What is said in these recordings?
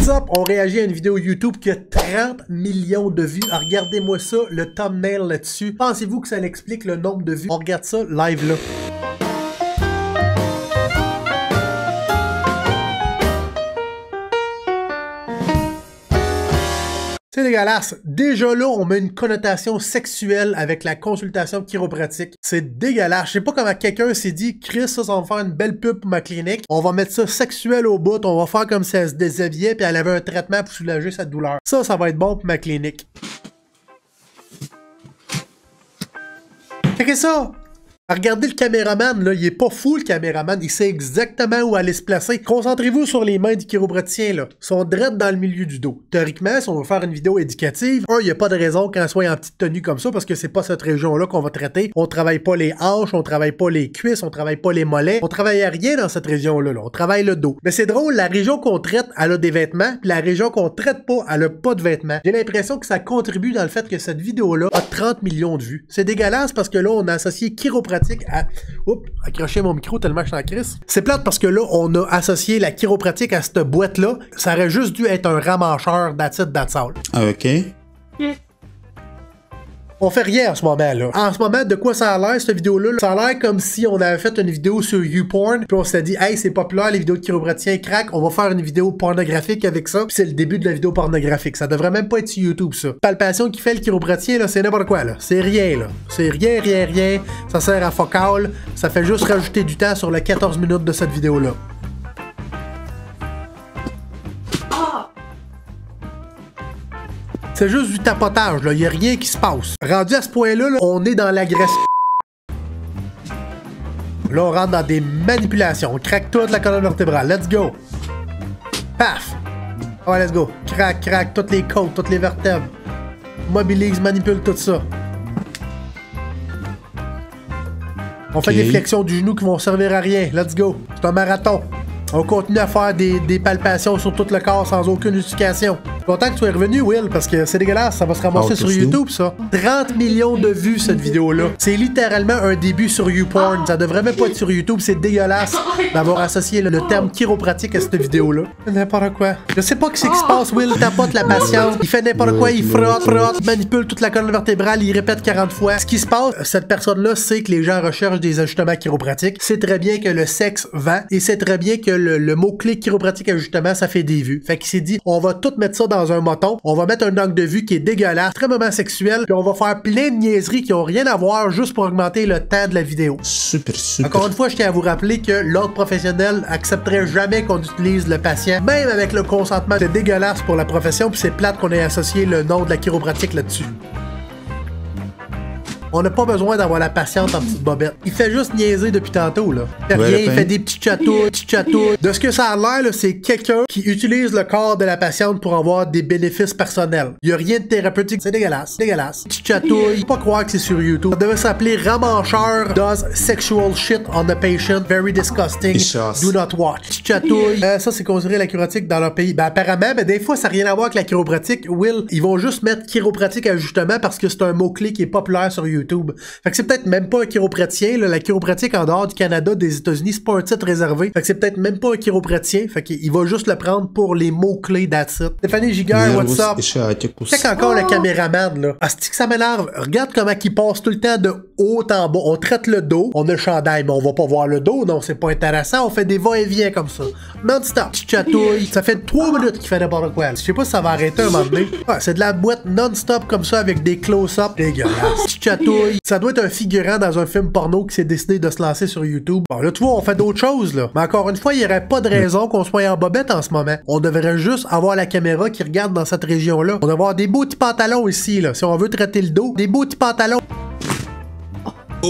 What's up? On réagit à une vidéo YouTube qui a 30 millions de vues. Regardez-moi ça, le thumbnail là-dessus. Pensez-vous que ça l'explique le nombre de vues? On regarde ça live là. C'est dégueulasse. Déjà là, on met une connotation sexuelle avec la consultation chiropratique. C'est dégueulasse. Je sais pas comment quelqu'un s'est dit, Chris, ça va me faire une belle pub pour ma clinique. On va mettre ça sexuel au bout. On va faire comme si elle se déshabillait puis elle avait un traitement pour soulager sa douleur. Ça va être bon pour ma clinique. Checkez ça! Regardez le caméraman, là, il est pas fou le caméraman, il sait exactement où aller se placer. Concentrez-vous sur les mains du chiropraticien, là. Ils sont drettes dans le milieu du dos. Théoriquement, si on veut faire une vidéo éducative, il n'y a pas de raison qu'elle soit en petite tenue comme ça, parce que c'est pas cette région-là qu'on va traiter. On travaille pas les hanches, on travaille pas les cuisses, on travaille pas les mollets. On travaille à rien dans cette région-là, là. On travaille le dos. Mais c'est drôle, la région qu'on traite, elle a des vêtements, puis la région qu'on traite pas, elle a pas de vêtements. J'ai l'impression que ça contribue dans le fait que cette vidéo-là a 30 millions de vues. C'est dégueulasse parce que là, on a associé chiropratique à... Oups, accrocher mon micro tellement que je suis en crise. C'est plate parce que là, on a associé la chiropratique à cette boîte-là. Ça aurait juste dû être un ramancheur that's it, that's all. Ah, ok. On fait rien en ce moment, là. En ce moment, de quoi ça a l'air, cette vidéo-là? Ça a l'air comme si on avait fait une vidéo sur YouPorn, puis on s'est dit, hey, c'est populaire, les vidéos de chiropraticiens crack, on va faire une vidéo pornographique avec ça, puis c'est le début de la vidéo pornographique. Ça devrait même pas être sur YouTube, ça. Palpation qui fait le chiropraticien, là, c'est n'importe quoi, là. C'est rien, là. C'est rien, rien, rien. Ça sert à fuck all. Ça fait juste rajouter du temps sur les 14 minutes de cette vidéo-là. C'est juste du tapotage, là. Il n'y a rien qui se passe. Rendu à ce point-là, là, on est dans l'agression. Là, on rentre dans des manipulations. On craque toute la colonne vertébrale. Let's go. Paf. Ouais, let's go. Craque, craque toutes les côtes, toutes les vertèbres. Mobilise, manipule tout ça. On fait des flexions du genou qui vont servir à rien. Let's go. C'est un marathon. On continue à faire des palpations sur tout le corps sans aucune justification. Content que tu sois revenu, Will, parce que c'est dégueulasse, ça va se ramasser sur YouTube, ça. 30 millions de vues, cette vidéo-là. C'est littéralement un début sur YouPorn. Ça devrait même pas être sur YouTube, c'est dégueulasse d'avoir associé le terme chiropratique à cette vidéo-là. N'importe quoi. Je sais pas ce qui se passe, Will tapote la patiente, il fait n'importe quoi, il frotte, manipule toute la colonne vertébrale, il répète 40 fois. Ce qui se passe, cette personne-là sait que les gens recherchent des ajustements chiropratiques, sait très bien que le sexe vend, et sait très bien que le mot-clé chiropratique ajustement, ça fait des vues. Fait qu'il s'est dit, on va tout mettre ça dans un moton, on va mettre un angle de vue qui est dégueulasse, extrêmement sexuel, puis on va faire plein de niaiseries qui ont rien à voir juste pour augmenter le temps de la vidéo. Super, super. Encore une fois, je tiens à vous rappeler que l'ordre professionnel accepterait jamais qu'on utilise le patient, même avec le consentement. C'est dégueulasse pour la profession, puis c'est plate qu'on ait associé le nom de la chiropratique là-dessus. On n'a pas besoin d'avoir la patiente en petite bobette. Il fait juste niaiser depuis tantôt, là. Il fait rien, il fait des petits chatouilles. De ce que ça a l'air, là, c'est quelqu'un qui utilise le corps de la patiente pour avoir des bénéfices personnels. Il n'y a rien de thérapeutique. C'est dégueulasse. Dégueulasse. Petit chatouille. Faut pas croire que c'est sur YouTube. Ça devait s'appeler Ramancheur does sexual shit on the patient. Very disgusting. Do not watch. Petit chatouille. Ça, c'est considéré la chiropratique dans leur pays. Ben, apparemment, mais des fois, ça n'a rien à voir avec la chiropratique. Will, ils vont juste mettre chiropratique ajustement parce que c'est un mot-clé qui est populaire sur YouTube. Fait que c'est peut-être même pas un chiropraticien, là. La chiropratique en dehors du Canada, des États-Unis, c'est pas un titre réservé. Fait que c'est peut-être même pas un chiropraticien. Fait qu'il va juste le prendre pour les mots-clés that's it. Stéphanie Giguère, what's up? Check encore le caméraman, là. Ah, c'est que ça m'énerve. Regarde comment il passe tout le temps de haut en bas. On traite le dos, on a le chandail, mais on va pas voir le dos, non, c'est pas intéressant. On fait des va-et-vient comme ça. Non-stop, chatouille. Ça fait 3 minutes qu'il fait n'importe quoi. Je sais pas si ça va arrêter un moment donné. Ah, c'est de la boîte non-stop comme ça avec des close-up dégueulasses. Chatouille. Ça doit être un figurant dans un film porno qui s'est décidé de se lancer sur YouTube. Bon, là, tu vois, on fait d'autres choses, là. Mais encore une fois, il n'y aurait pas de raison qu'on soit en bobette en ce moment. On devrait juste avoir la caméra qui regarde dans cette région-là. On devrait avoir des beaux petits pantalons ici, là. Si on veut traiter le dos, des beaux petits pantalons.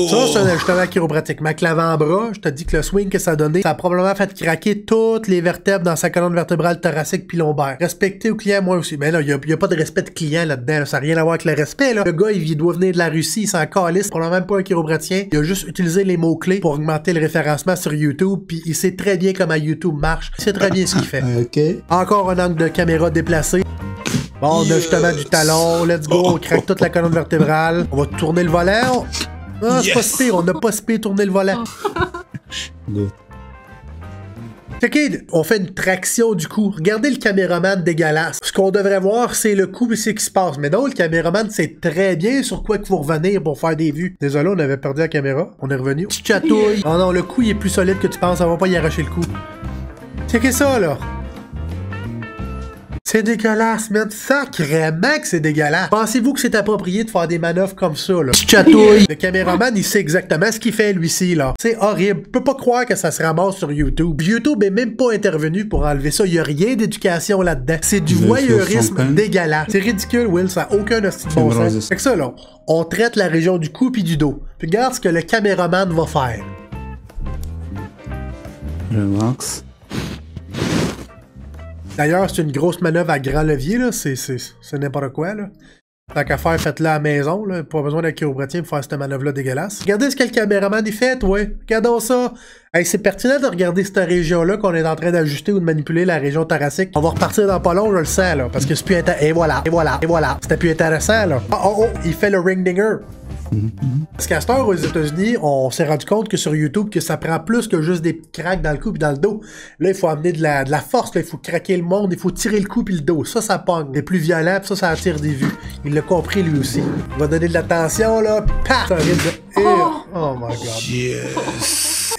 Ça, c'est un ajustement chiropratique. Ma l'avant-bras, je te dis que le swing que ça a donné, ça a probablement fait craquer toutes les vertèbres dans sa colonne vertébrale thoracique puis lombaire. Respecter au client, moi aussi. Mais là, il y a pas de respect de client là-dedans. Là. Ça n'a rien à voir avec le respect, là. Le gars, il doit venir de la Russie, il s'en calisse. Probablement même pas un chiropraticien. Il a juste utilisé les mots-clés pour augmenter le référencement sur YouTube, puis il sait très bien comment YouTube marche. Il sait très bien ce qu'il fait. Encore un angle de caméra déplacé. Bon, on a justement du talon. Let's go. On craque toute la colonne vertébrale. On va tourner le volant. Ah, c'est pas si pire, on n'a pas si pire tourné le volant. OK, on fait une traction du cou. Regardez le caméraman dégueulasse. Ce qu'on devrait voir, c'est le cou et c'est ce qui se passe. Mais non, le caméraman sait très bien sur quoi il faut revenir pour faire des vues. Désolé, on avait perdu la caméra. On est revenu. Petit chatouille. Oh non, le cou, il est plus solide que tu penses. Ça va pas y arracher le cou. Checkez ça, là. C'est dégueulasse, man. Sacrément que c'est dégueulasse. Pensez-vous que c'est approprié de faire des manœuvres comme ça, là? Chatouille. Le caméraman, il sait exactement ce qu'il fait, lui-ci, là. C'est horrible. Je peux pas croire que ça se ramasse sur YouTube. YouTube est même pas intervenu pour enlever ça. Il y a rien d'éducation là-dedans. C'est du voyeurisme dégueulasse. C'est ridicule, Will. Ça a aucun hostie de bon sens. Fait que ça, là, on traite la région du cou puis du dos. Puis regarde ce que le caméraman va faire. Relax. D'ailleurs, c'est une grosse manœuvre à grand levier, là. C'est n'importe quoi, là. Tant qu'à faire, faites-la à la maison, là. Pas besoin d'un chiropraticien pour faire cette manœuvre-là dégueulasse. Regardez ce que le caméraman y fait, ouais. Regardons ça. Hey, c'est pertinent de regarder cette région-là qu'on est en train d'ajuster ou de manipuler, la région thoracique. On va repartir dans pas long, je le sens, là. Parce que c'est plus intéressant. Et voilà, et voilà, et voilà. C'était plus intéressant, là. Oh, il fait le ring dinger. Parce qu'à cette heure, aux États-Unis, on s'est rendu compte que sur YouTube, que ça prend plus que juste des craques dans le cou et dans le dos. Là, il faut amener de la force, là, il faut craquer le monde, il faut tirer le cou et le dos. Ça pogne. Les plus violents, pis ça attire des vues. Il l'a compris, lui aussi. Il va donner de l'attention, là, pis paf! Ça risque de... Oh my god. Yes.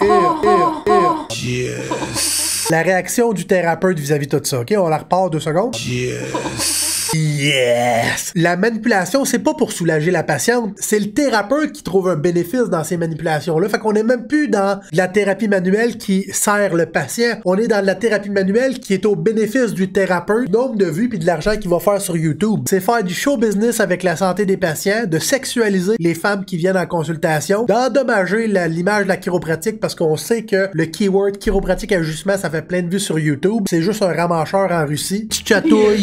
Yes. La réaction du thérapeute vis-à-vis de tout ça, ok? On la repart 2 secondes. Yes. Yes! La manipulation, c'est pas pour soulager la patiente, c'est le thérapeute qui trouve un bénéfice dans ces manipulations-là. Fait qu'on est même plus dans la thérapie manuelle qui sert le patient. On est dans la thérapie manuelle qui est au bénéfice du thérapeute, nombre de vues puis de l'argent qu'il va faire sur YouTube. C'est faire du show business avec la santé des patients, de sexualiser les femmes qui viennent en consultation, d'endommager l'image de la chiropratique parce qu'on sait que le keyword chiropratique ajustement, ça fait plein de vues sur YouTube. C'est juste un ramacheur en Russie. Chatouille.